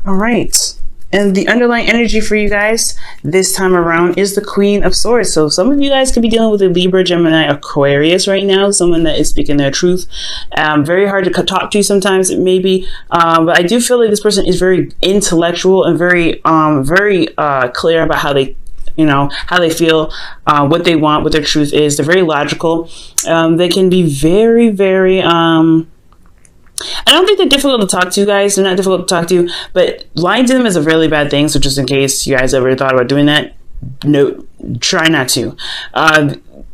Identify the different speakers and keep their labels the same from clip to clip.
Speaker 1: All right. And the underlying energy for you guys this time around is the Queen of Swords. So some of you guys could be dealing with a Libra, Gemini, Aquarius right now. Someone that is speaking their truth. Very hard to talk to sometimes, it may be. But I do feel like this person is very intellectual and very clear about how they how they feel, what they want, what their truth is. They're very logical. They can be very, very... I don't think they're difficult to talk to, guys. They're not difficult to talk to, but lying to them is a really bad thing. So just in case you guys ever thought about doing that, no, try not to.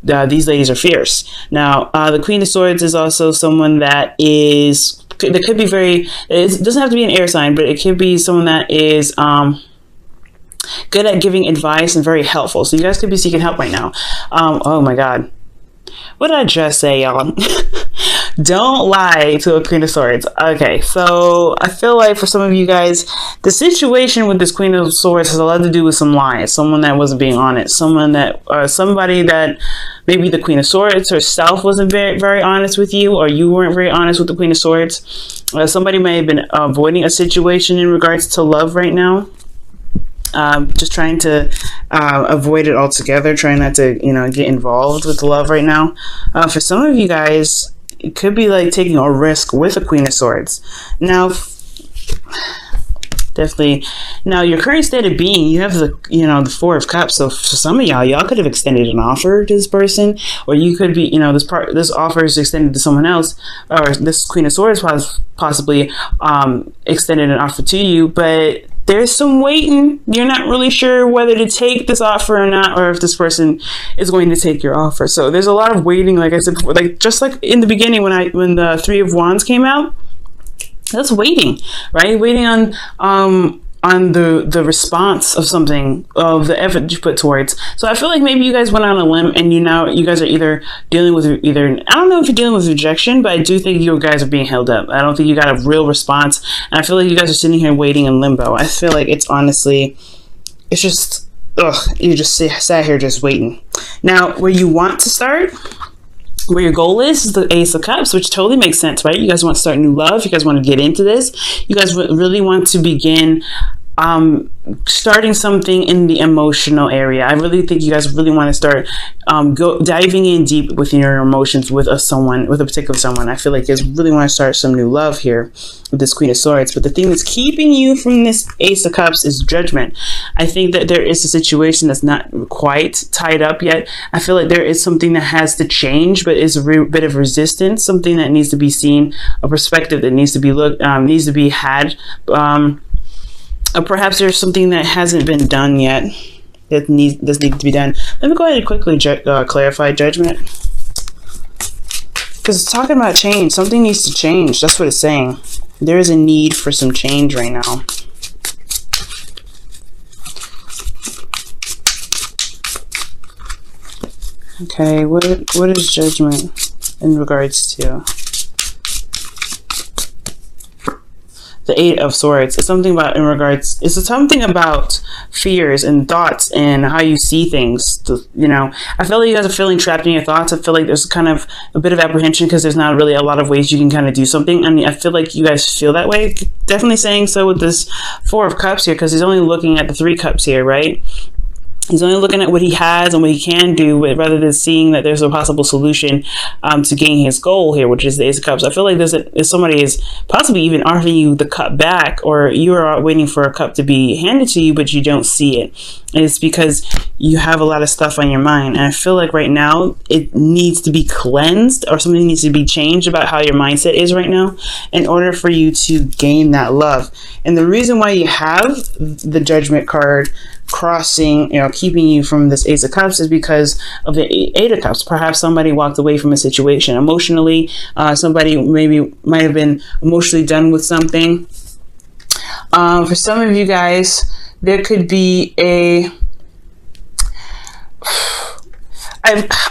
Speaker 1: These ladies are fierce. Now, the Queen of Swords is also someone that could be very, it doesn't have to be an air sign, but it could be someone that is good at giving advice and very helpful. So you guys could be seeking help right now. Oh my God. What did I just say, y'all? Don't lie to a Queen of Swords. Okay, so I feel like for some of you guys, the situation with this Queen of Swords has a lot to do with some lies. Someone that wasn't being honest. Somebody that maybe the Queen of Swords herself wasn't very, very honest with you, or you weren't very honest with the Queen of Swords. Somebody may have been avoiding a situation in regards to love right now. Just trying to avoid it altogether, trying not to, get involved with love right now. For some of you guys, it could be like taking a risk with a Queen of Swords. Now, definitely. Now, your current state of being, you have the Four of Cups. So for some of y'all could have extended an offer to this person, or you could be, this offer is extended to someone else, or this Queen of Swords possibly extended an offer to you, but there's some waiting. You're not really sure whether to take this offer or not, or if this person is going to take your offer. So there's a lot of waiting, like I said before, just like in the beginning when the Three of Wands came out. That's waiting, right? Waiting on the response of something, of the effort you put towards. So I feel like maybe you guys went on a limb, and you guys are either dealing with I don't know if you're dealing with rejection, but I do think you guys are being held up. I don't think you got a real response, and I feel like you guys are sitting here waiting in limbo. I feel like it's just, you just sat here just waiting. Now, where you want to start, where your goal is the Ace of Cups, which totally makes sense, right? You guys want to start new love. You guys want to get into this. You guys really want to begin starting something in the emotional area. I really think you guys really want to start diving in deep within your emotions with a particular someone. I feel like you guys really want to start some new love here with this Queen of Swords. But the thing that's keeping you from this Ace of Cups is judgment. I think that there is a situation that's not quite tied up yet. I feel like there is something that has to change, but is a bit of resistance, something that needs to be seen, a perspective that needs to be had. Or perhaps there's something that hasn't been done yet that needs to be done. Let me go ahead and quickly clarify judgment, because it's talking about change. Something needs to change. That's what it's saying. There is a need for some change right now. Okay, what is judgment in regards to? The Eight of Swords. It's something about it's something about fears and thoughts and how you see things. I feel like you guys are feeling trapped in your thoughts. I feel like there's kind of a bit of apprehension because there's not really a lot of ways you can kind of do something. I mean, I feel like you guys feel that way. Definitely saying so with this Four of Cups here, because he's only looking at the Three Cups here, right? He's only looking at what he has and what he can do, rather than seeing that there's a possible solution to gain his goal here, which is the Ace of Cups. I feel like if somebody is possibly even offering you the cup back, or you are waiting for a cup to be handed to you, but you don't see it. And it's because you have a lot of stuff on your mind. And I feel like right now it needs to be cleansed, or something needs to be changed about how your mindset is right now in order for you to gain that love. And the reason why you have the Judgment card crossing, keeping you from this Ace of Cups is because of the Eight of Cups. Perhaps somebody walked away from a situation emotionally. Somebody might have been emotionally done with something. For some of you guys, there could be I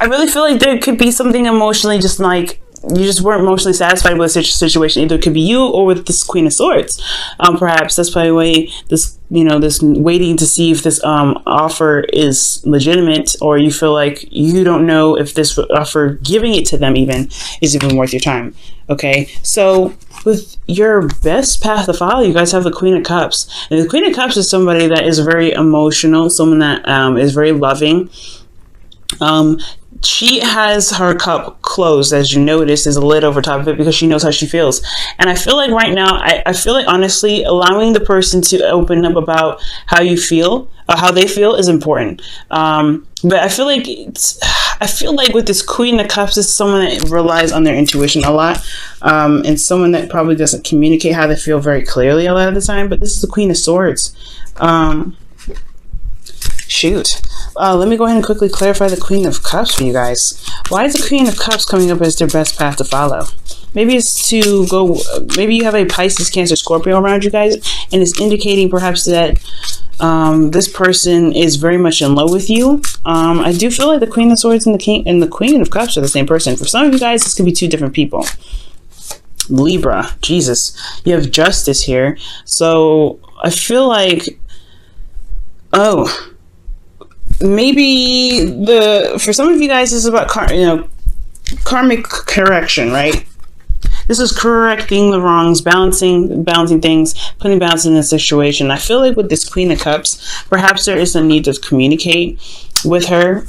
Speaker 1: really feel like there could be something emotionally, just like you just weren't emotionally satisfied with a situation. Either it could be you or with this Queen of Swords. Perhaps that's probably why this waiting to see if this offer is legitimate, or you feel like you don't know if this offer, giving it to them even, is even worth your time. Okay, so with your best path to follow, you guys have the Queen of Cups. And the Queen of Cups is somebody that is very emotional, someone that is very loving. She has her cup closed, as you notice. There's a lid over top of it because she knows how she feels. And I feel like right now, I feel like honestly, allowing the person to open up about how you feel, or how they feel, is important. But I feel like with this Queen of Cups, is someone that relies on their intuition a lot, and someone that probably doesn't communicate how they feel very clearly a lot of the time. But this is the Queen of Swords. Let me go ahead and quickly clarify the Queen of Cups for you guys. Why is the Queen of Cups coming up as their best path to follow? Maybe it's to go, maybe you have a Pisces, Cancer, Scorpio around you guys, and it's indicating perhaps that this person is very much in love with you. I do feel like the Queen of Swords and the Queen of Cups are the same person. For some of you guys, this could be two different people. Libra, Jesus, you have Justice here. So I feel like, maybe for some of you guys, this is about karmic correction, right? This is correcting the wrongs, balancing things, putting balance in a situation. I feel like with this Queen of Cups, perhaps there is a need to communicate with her.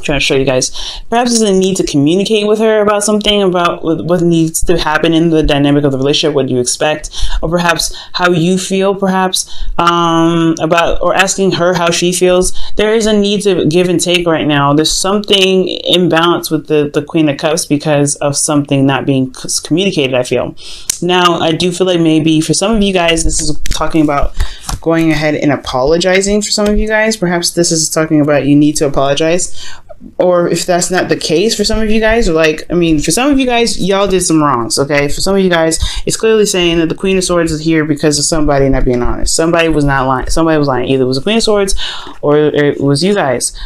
Speaker 1: Trying to show you guys, perhaps there's a need to communicate with her about something, about what needs to happen in the dynamic of the relationship, what you expect, or perhaps how you feel, perhaps about, or asking her how she feels. There is a need to give and take right now. There's something imbalance with the Queen of Cups because of something not being communicated, I feel. Now, I do feel like maybe for some of you guys, this is talking about going ahead and apologizing. For some of you guys, perhaps this is talking about you need to apologize. Or if that's not the case for some of you guys, for some of you guys, y'all did some wrongs, okay? For some of you guys, it's clearly saying that the Queen of Swords is here because of somebody not being honest. Somebody was not lying. Somebody was lying. Either it was the Queen of Swords or it was you guys.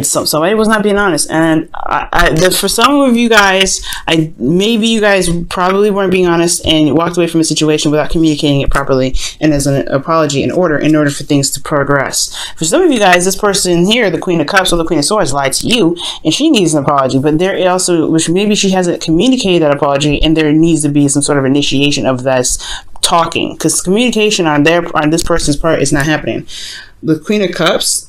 Speaker 1: Somebody was not being honest, and for some of you guys, maybe you guys probably weren't being honest and walked away from a situation without communicating it properly and as an apology in order for things to progress. For some of you guys, this person here, the Queen of Cups or the Queen of Swords, lied to you, and she needs an apology. But there also, which maybe she hasn't communicated that apology, and there needs to be some sort of initiation of this talking, because communication on this person's part is not happening. The Queen of Cups,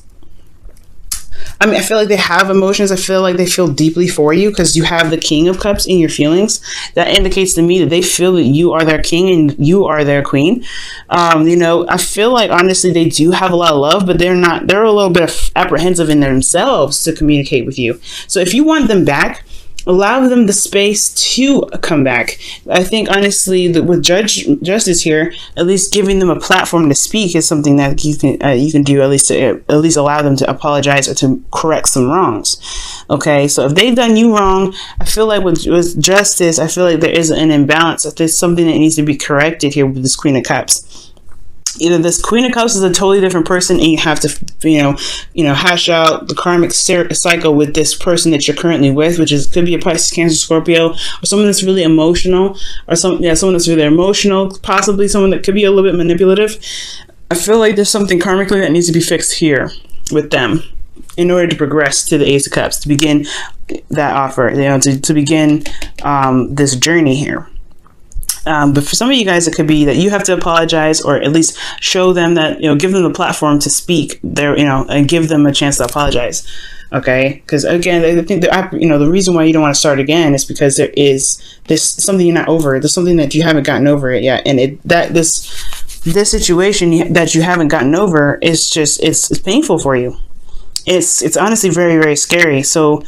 Speaker 1: I feel like they have emotions. I feel like they feel deeply for you because you have the King of Cups in your feelings. That indicates to me that they feel that you are their king and you are their queen. I feel like honestly they do have a lot of love, but they're a little bit apprehensive in themselves to communicate with you. So if you want them back, allow them the space to come back. I think honestly that with Justice here, at least giving them a platform to speak is something that you can do, at least allow them to apologize or to correct some wrongs. Okay, so if they've done you wrong, I feel like with Justice, I feel like there is an imbalance. If there's something that needs to be corrected here with this Queen of Cups. Either this Queen of Cups is a totally different person and you have to, hash out the karmic cycle with this person that you're currently with, which could be a Pisces, Cancer, Scorpio, or someone that's really emotional, or someone that's really emotional, possibly someone that could be a little bit manipulative. I feel like there's something karmically that needs to be fixed here with them in order to progress to the Ace of Cups, to begin that offer, to begin this journey here. But for some of you guys, it could be that you have to apologize, or at least show them that, give them the platform to speak there, and give them a chance to apologize. Okay. Because again, I think that, the reason why you don't want to start again is because there's something you're not over. There's something that you haven't gotten over it yet. And this situation that you haven't gotten over is just, it's painful for you. It's honestly very, very scary. So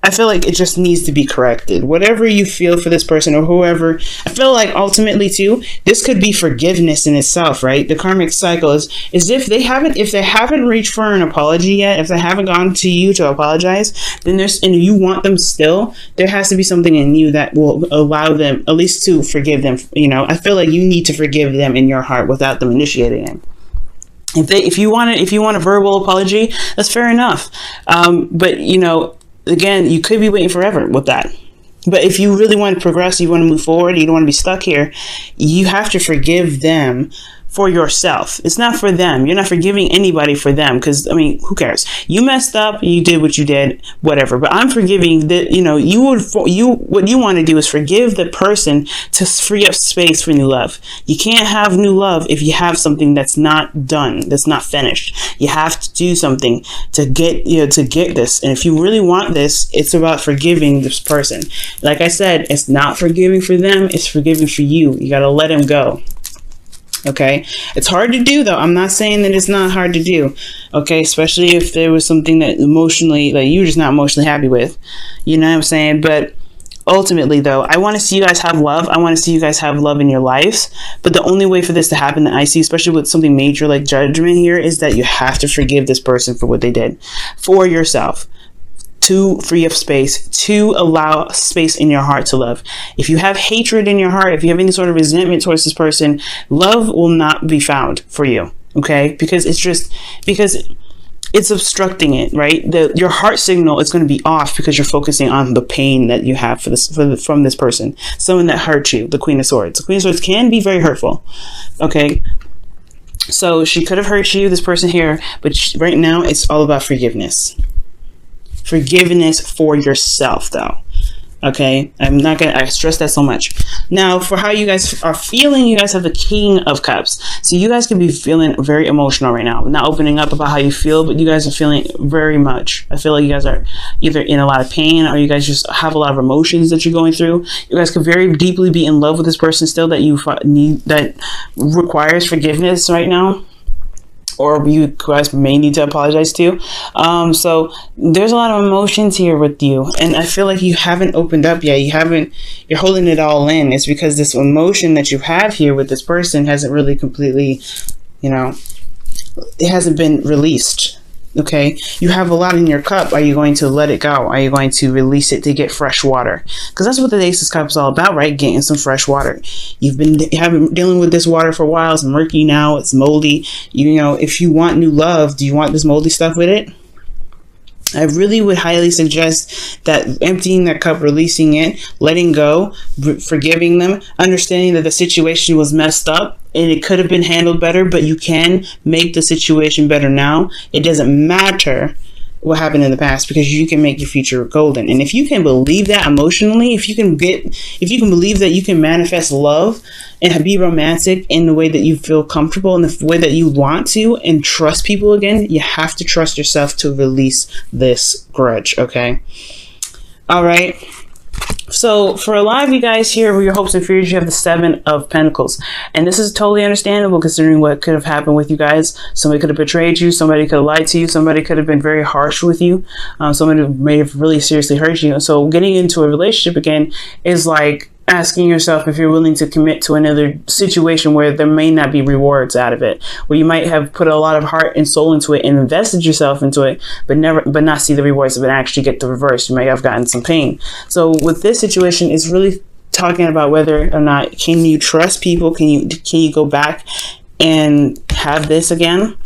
Speaker 1: I feel like it just needs to be corrected. Whatever you feel for this person or whoever, I feel like ultimately too, this could be forgiveness in itself, right? The karmic cycle is if they haven't reached for an apology yet, if they haven't gone to you to apologize, then and you want them still, there has to be something in you that will allow them at least to forgive them. I feel like you need to forgive them in your heart without them initiating it. If you want a verbal apology, that's fair enough. But again, you could be waiting forever with that. But if you really want to progress, you want to move forward, you don't want to be stuck here, you have to forgive them for yourself. It's not for them. You're not forgiving anybody for them, because I mean, who cares? You messed up, you did what you did, whatever. But I'm forgiving that. What you want to do is forgive the person to free up space for new love. You can't have new love if you have something that's not done, that's not finished. You have to do something to get this. And if you really want this, it's about forgiving this person. Like I said, it's not forgiving for them, it's forgiving for you. You got to let him go. Okay, it's hard to do, though. I'm not saying that it's not hard to do. Okay, especially if there was something that emotionally, like, you're just not emotionally happy with. You know what I'm saying? But ultimately, though, I want to see you guys have love. I want to see you guys have love in your lives. But the only way for this to happen that I see, especially with something major like judgment here, is that you have to forgive this person for what they did for yourself. To free up space, to allow space in your heart to love. If you have hatred in your heart, if you have any sort of resentment towards this person, love will not be found for you. Okay, because it's obstructing it, right? Your heart signal is going to be off because you're focusing on the pain that you have from this person, someone that hurt you. The Queen of Swords. The Queen of Swords can be very hurtful. Okay. So she could have hurt you, this person here, but right now it's all about forgiveness. Forgiveness for yourself, though. Okay, I stress that so much. Now, for how you guys are feeling, you guys have the King of Cups. So you guys could be feeling very emotional right now. Not opening up about how you feel, but you guys are feeling very much. I feel like you guys are either in a lot of pain, or you guys just have a lot of emotions that you're going through. You guys could very deeply be in love with this person still that requires forgiveness right now, or you guys may need to apologize to. So there's a lot of emotions here with you, and I feel like you haven't opened up yet. You're holding it all in. It's because this emotion that you have here with this person hasn't really completely, it hasn't been released. Okay, you have a lot in your cup. Are you going to let it go? Are you going to release it to get fresh water? Because that's what the Ace of Cups is all about, right? Getting some fresh water. You've been dealing with this water for a while. It's murky now. It's moldy. If you want new love, do you want this moldy stuff with it? I really would highly suggest that emptying that cup, releasing it, letting go, forgiving them, understanding that the situation was messed up and it could have been handled better, but you can make the situation better now. It doesn't matter what happened in the past, because you can make your future golden. And if you can believe that emotionally, if you can believe that you can manifest love and be romantic in the way that you feel comfortable, in the way that you want to, and trust people again, you have to trust yourself to release this grudge. Okay. All right. So for a lot of you guys here with your hopes and fears, you have the Seven of Pentacles. And this is totally understandable considering what could have happened with you guys. Somebody could have betrayed you. Somebody could have lied to you. Somebody could have been very harsh with you. Somebody may have really seriously hurt you. So getting into a relationship again is like asking yourself if you're willing to commit to another situation where there may not be rewards out of it, where you might have put a lot of heart and soul into it and invested yourself into it, but not see the rewards of it, actually get the reverse. You might have gotten some pain. So with this situation, it's really talking about whether or not can you trust people? Can you go back and have this again?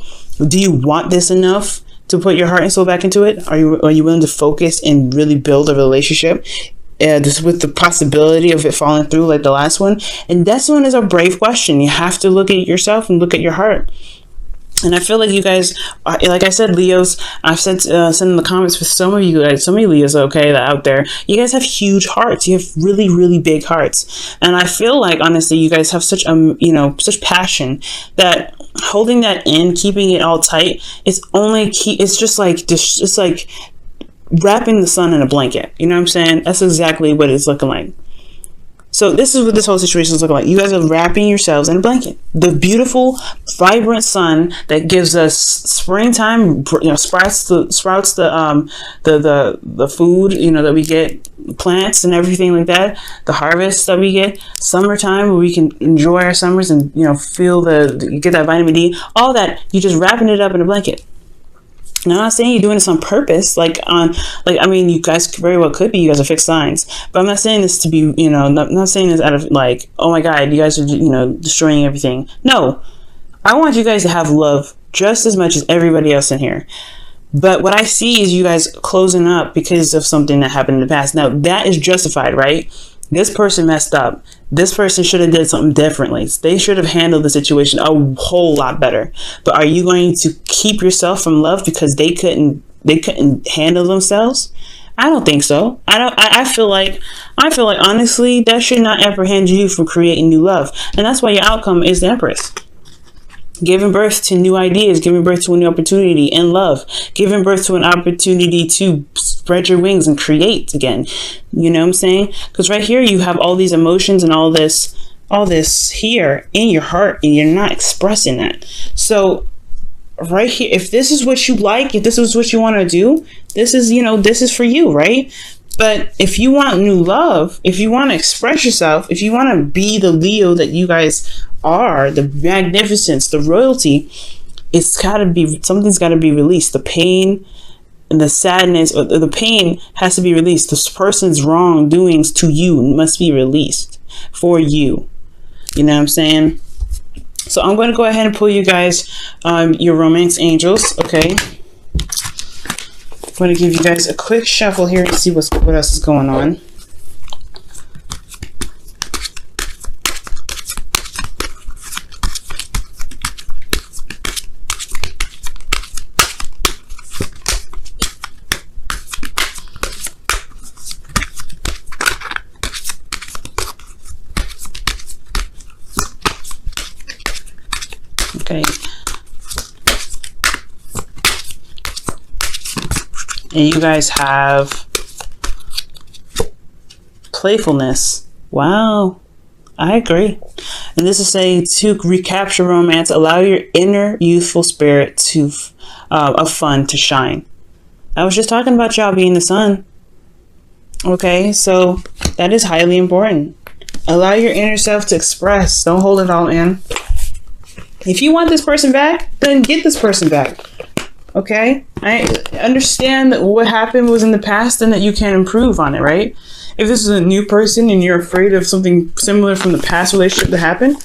Speaker 1: Do you want this enough to put your heart and soul back into it? Are you willing to focus and really build a relationship? This with the possibility of it falling through like the last one. And this one is a brave question. You have to look at yourself and look at your heart. And I feel like you guys, like I said, Leos, I've sent in the comments for some of you guys, some of you Leos, okay, that out there, you guys have huge hearts. You have really, really big hearts. And I feel like, honestly, you guys have such, such passion that holding that in, keeping it all tight, it's just like wrapping the sun in a blanket. You know what I'm saying? That's exactly what it's looking like. So this is what this whole situation is looking like. You guys are wrapping yourselves in a blanket. The beautiful, vibrant sun that gives us springtime, sprouts the food, that we get, plants and everything like that. The harvest that we get, summertime where we can enjoy our summers and feel get that vitamin D. All that, you're just wrapping it up in a blanket. Now, I'm not saying you're doing this on purpose. You guys very well could be. You guys are fixed signs. But I'm not saying this to be, not saying this out of like, oh my God, you guys are, destroying everything. No, I want you guys to have love just as much as everybody else in here. But what I see is you guys closing up because of something that happened in the past. Now, that is justified, right? This person messed up. This person should have did something differently. They should have handled the situation a whole lot better. But are you going to keep yourself from love because they couldn't handle themselves? I don't think so. I feel like honestly that should not apprehend you from creating new love. And that's why your outcome is the Empress. Giving birth to new ideas, giving birth to a new opportunity in love, giving birth to an opportunity to spread your wings and create again. You know what I'm saying? Because right here you have all these emotions and all this here in your heart, and you're not expressing that. So right here, if this is what you like, if this is what you want to do, this is, this is for you, right? But if you want new love, if you want to express yourself, if you want to be the Leo that you guys are, the magnificence, the royalty, something's got to be released. The pain and the sadness, or the pain has to be released. This person's wrongdoings to you must be released for you. You know what I'm saying? So I'm going to go ahead and pull you guys your romance angels, okay? I'm going to give you guys a quick shuffle here to see what else is going on. Okay. And you guys have playfulness. Wow. I agree. And this is saying to recapture romance, allow your inner youthful spirit of fun to shine. I was just talking about y'all being the sun. Okay, so that is highly important. Allow your inner self to express. Don't hold it all in. If you want this person back, then get this person back. Okay? I understand that what happened was in the past and that you can improve on it, right? If this is a new person and you're afraid of something similar from the past relationship that happened,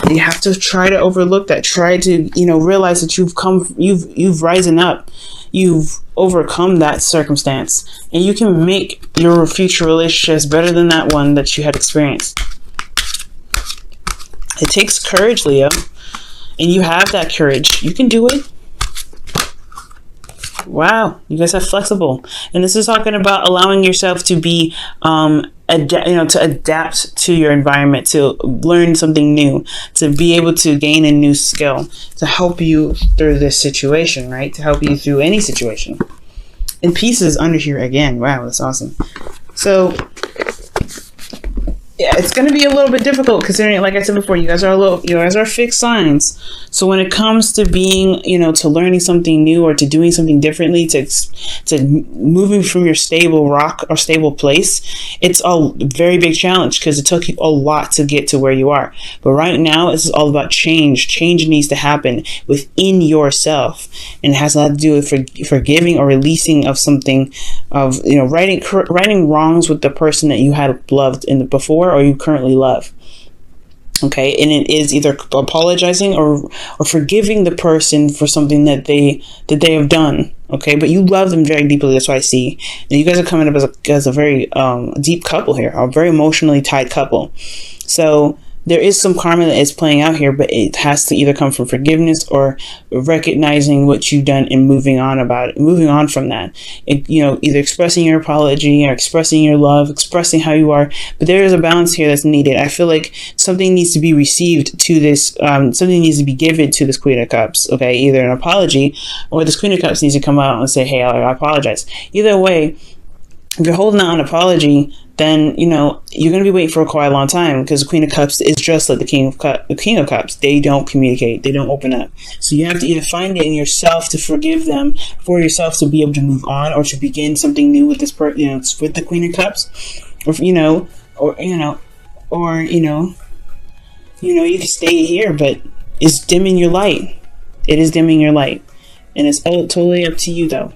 Speaker 1: you have to try to overlook that. Try to, realize that you've risen up. You've overcome that circumstance. And you can make your future relationships better than that one that you had experienced. It takes courage, Leo. And you have that courage. You can do it. Wow, you guys are flexible. And this is talking about allowing yourself to be, to adapt to your environment, to learn something new, to be able to gain a new skill, to help you through this situation, right? To help you through any situation. And peace is under here again. Wow, that's awesome. So, yeah, it's going to be a little bit difficult considering, like I said before, you guys are fixed signs. So when it comes to being, to learning something new or to doing something differently, to moving from your stable rock or stable place, it's a very big challenge because it took you a lot to get to where you are. But right now, this is all about change. Change needs to happen within yourself, and it has a lot to do with forgiving or releasing of something, of righting wrongs with the person that you had loved before or you currently love. Okay, and it is either apologizing or forgiving the person for something that they have done. Okay, but you love them very deeply. That's what I see. And you guys are coming up as a very deep couple here, a very emotionally tied couple. So there is some karma that is playing out here, but it has to either come from forgiveness or recognizing what you've done and moving on from that. Either expressing your apology or expressing your love, expressing how you are. But there is a balance here that's needed. I feel like something needs to be received to this, something needs to be given to this Queen of Cups. Okay, either an apology or this Queen of Cups needs to come out and say, hey, I apologize. Either way, if you're holding out an apology, then you're going to be waiting for quite a long time, because the Queen of Cups is just like the King of Cups. They don't communicate. They don't open up. So you have to either find it in yourself to forgive them, for yourself to be able to move on, or to begin something new with this with the Queen of Cups, or you can stay here, but it's dimming your light. It is dimming your light, and it's totally up to you though.